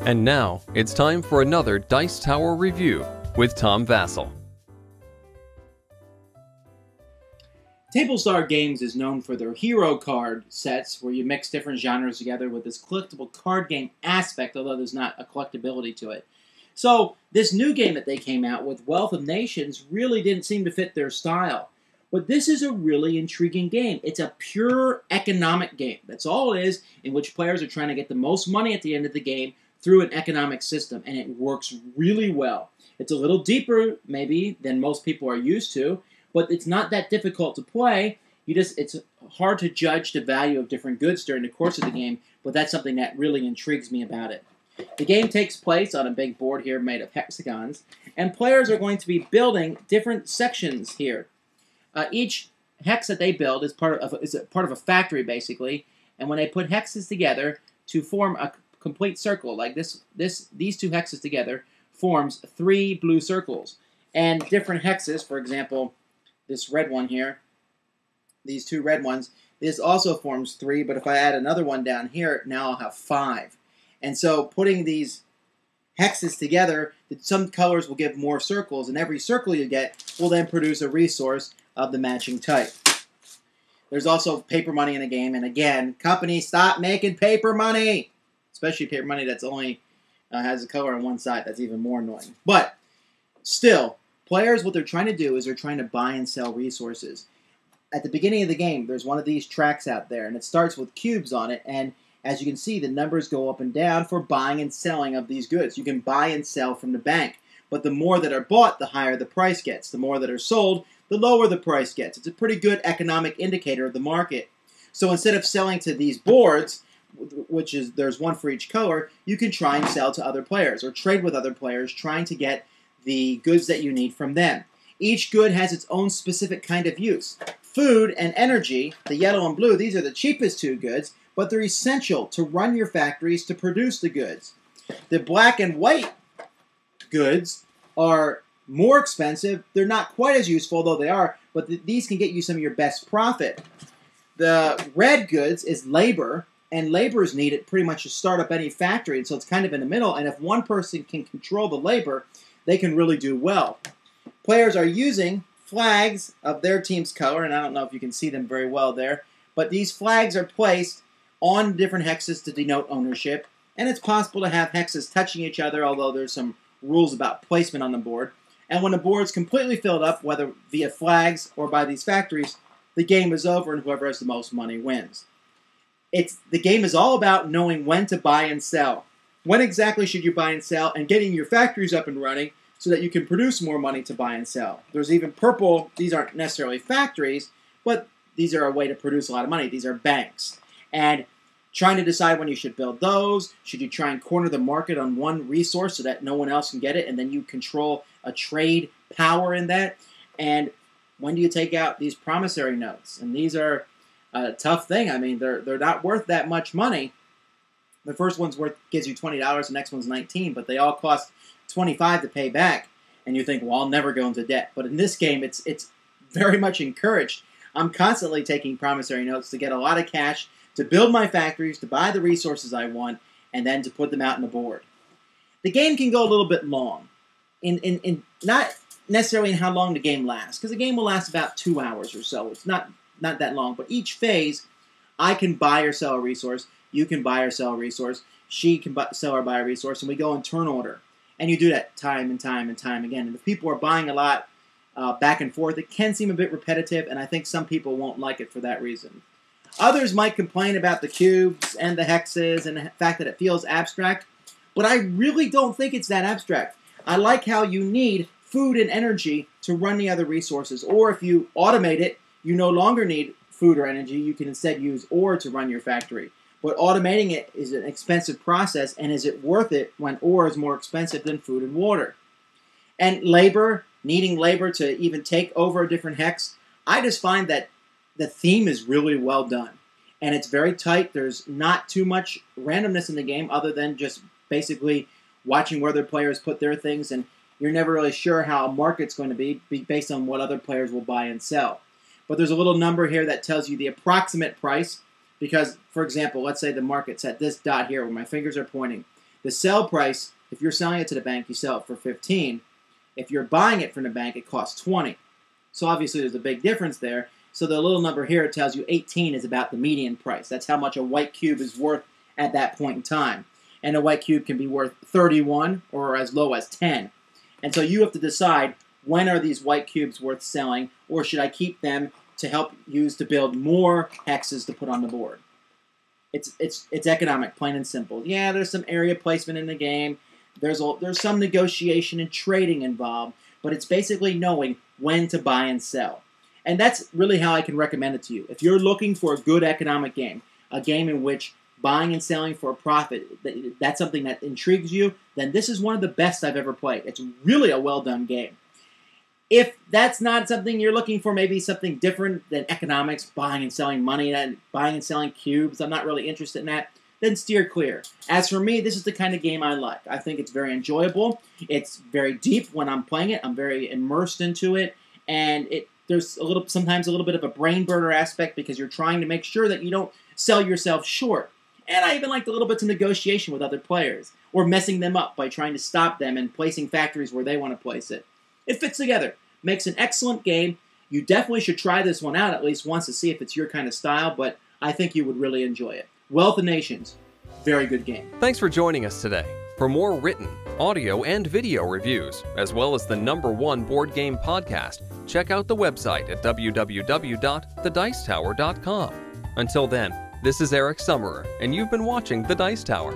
And now, it's time for another Dice Tower review with Tom Vasel. TableStar Games is known for their hero card sets, where you mix different genres together with this collectible card game aspect, although there's not a collectability to it. So, this new game that they came out with, Wealth of Nations, really didn't seem to fit their style. But this is a really intriguing game. It's a pure economic game. That's all it is, in which players are trying to get the most money at the end of the game through an economic system, and it works really well. It's a little deeper, maybe, than most people are used to, but it's not that difficult to play. It's hard to judge the value of different goods during the course of the game, but that's something that really intrigues me about it. The game takes place on a big board here made of hexagons, and players are going to be building different sections here. Each hex that they build is part of a factory, basically, and when they put hexes together to form a complete circle, like these two hexes together forms 3 blue circles. And different hexes, for example, this red one here, these 2 red ones, this also forms 3, but if I add another one down here, now I'll have 5. And so putting these hexes together, some colors will give more circles, and every circle you get will then produce a resource of the matching type. There's also paper money in the game, and again, companies, stop making paper money! Especially paper money that's only has a color on one side. That's even more annoying. But still, players, what they're trying to do is they're trying to buy and sell resources. At the beginning of the game, there's one of these tracks out there, and it starts with cubes on it, and as you can see, the numbers go up and down for buying and selling of these goods. You can buy and sell from the bank, but the more that are bought, the higher the price gets. The more that are sold, the lower the price gets. It's a pretty good economic indicator of the market. So instead of selling to these boards, which is there's one for each color, you can try and sell to other players or trade with other players trying to get the goods that you need from them. Each good has its own specific kind of use. Food and energy, the yellow and blue, these are the cheapest 2 goods, but they're essential to run your factories to produce the goods. The black and white goods are more expensive. They're not quite as useful, though they are, but these can get you some of your best profit. The red goods is labor, and labor is needed pretty much to start up any factory, and so it's kind of in the middle, and if one person can control the labor, they can really do well. Players are using flags of their team's color, and I don't know if you can see them very well there, but these flags are placed on different hexes to denote ownership, and it's possible to have hexes touching each other, although there's some rules about placement on the board. And when the board's completely filled up, whether via flags or by these factories, the game is over and whoever has the most money wins. The game is all about knowing when to buy and sell. When exactly should you buy and sell, and getting your factories up and running so that you can produce more money to buy and sell. There's even purple. These aren't necessarily factories, but these are a way to produce a lot of money. These are banks. And trying to decide when you should build those. Should you try and corner the market on one resource so that no one else can get it, and then you control a trade power in that? And when do you take out these promissory notes? And these are a tough thing. I mean, they're not worth that much money. The first one's gives you $20, the next one's $19, but they all cost $25 to pay back. And you think, well, I'll never go into debt. But in this game, it's very much encouraged. I'm constantly taking promissory notes to get a lot of cash, to build my factories, to buy the resources I want, and then to put them out on the board. The game can go a little bit long, not necessarily in how long the game lasts, because the game will last about 2 hours or so. It's not that long, but each phase, I can buy or sell a resource, you can buy or sell a resource, she can sell or buy a resource, and we go in turn order. And you do that time and time and time again. And if people are buying a lot back and forth, it can seem a bit repetitive, and I think some people won't like it for that reason. Others might complain about the cubes and the hexes and the fact that it feels abstract, but I really don't think it's that abstract. I like how you need food and energy to run the other resources, or if you automate it, you no longer need food or energy. You can instead use ore to run your factory. But automating it is an expensive process, and is it worth it when ore is more expensive than food and water? And labor, needing labor to even take over a different hex, I just find that the theme is really well done. And it's very tight. There's not too much randomness in the game other than just basically watching where their players put their things, and you're never really sure how a market's going to be based on what other players will buy and sell. But there's a little number here that tells you the approximate price because, for example, let's say the market's at this dot here where my fingers are pointing. The sell price, if you're selling it to the bank, you sell it for 15. If you're buying it from the bank, it costs 20. So obviously there's a big difference there. So the little number here, it tells you 18 is about the median price. That's how much a white cube is worth at that point in time. And a white cube can be worth 31 or as low as 10. And so you have to decide, when are these white cubes worth selling, or should I keep them to help use to build more hexes to put on the board? It's economic, plain and simple. Yeah, there's some area placement in the game. There's some negotiation and trading involved, but it's basically knowing when to buy and sell. And that's really how I can recommend it to you. If you're looking for a good economic game, a game in which buying and selling for a profit, that's something that intrigues you, then this is one of the best I've ever played. It's really a well-done game. If that's not something you're looking for, maybe something different than economics, buying and selling money, and buying and selling cubes, I'm not really interested in that, then steer clear. As for me, this is the kind of game I like. I think it's very enjoyable. It's very deep when I'm playing it. I'm very immersed into it, and there's sometimes a little bit of a brain burner aspect because you're trying to make sure that you don't sell yourself short. And I even like the little bits of negotiation with other players, or messing them up by trying to stop them and placing factories where they want to place it. It fits together. Makes an excellent game. You definitely should try this one out at least once to see if it's your kind of style, but I think you would really enjoy it. Wealth of Nations, very good game. Thanks for joining us today. For more written, audio, and video reviews, as well as the #1 board game podcast, check out the website at www.thedicetower.com. Until then, this is Eric Summerer, and you've been watching The Dice Tower.